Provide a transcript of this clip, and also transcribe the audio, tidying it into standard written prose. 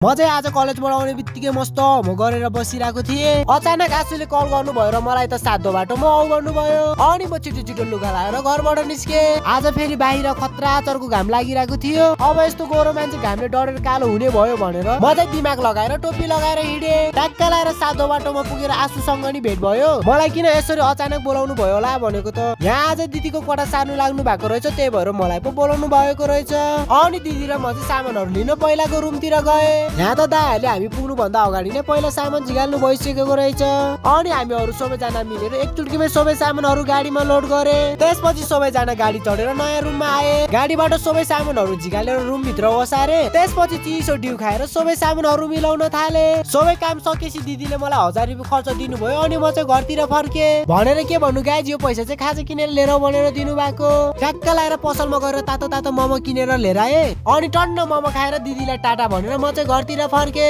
म चाहिँ आज कलेजबाट आउने बित्तिकै मस्त म गरेर बसिरहेको थिएँ। अचानक आशुले कल गर्नु भयो र मलाई त सातो बाटो म आउ गर्नु भयो। अनि म छिटो छिटो लुगा लाएर घरबाट निस्के। आज फेरि बाहिर खतरा चर्को घाम लागिरहेको थियो। अब यस्तो गोरो मान्छे घामले डढेर कालो हुने भयो भनेर म चाहिँ दिमाग लगाएर टोपी लगाएर हिँडे। ट्याक्क लाएर सातो बाटोमा पुगेर आशुसँग नि भेट भयो। मलाई किन यसरी अचानक बोलाउनु भयो होला भनेको त यहाँ आज दिदीको कोठा सार्नु लाग्नु भएको रहेछ, त्यही भएर मलाई पो बोलाउनु भएको रहेछ। अनि दिदी र म चाहिँ सामानहरू लिन पहिलाको रुमतिर गए। यहाँ त दाइहरूले हामी पुग्नु भन्दा अगाडि नै पहिला सामान झिगाल्नु भइसकेको रहेछ। अनि हामीहरू सबैजना मिलेर एक चुटकीमै सबै सामानहरू गाडीमा लोड गरे। त्यसपछि सबैजना गाडी चढेर नयाँ रुममा आए। गाडीबाट सबै सामानहरू झिगालेर रुम भित्र ओसारे। त्यसपछि चिसो डिउ खाएर सबै सामानहरू मिलाउन थाले। सबै काम सकेपछि दिदीले मलाई 1000 रुपियाँ खर्च दिनुभयो। अनि म चाहिँ घरतिर फर्के। भनेर के भन्नु गाइज, यो पैसा चाहिँ खाजा किनेर लिएर भनेर दिनु भएको। ट्याक्क लाएर पसलमा गएर तातो तातो मोमो किनेर लिएर आए। अनि टन्न मोमो खाएर दिदीलाई टाटा भनेर म चाहिँ घरतिर फर्के।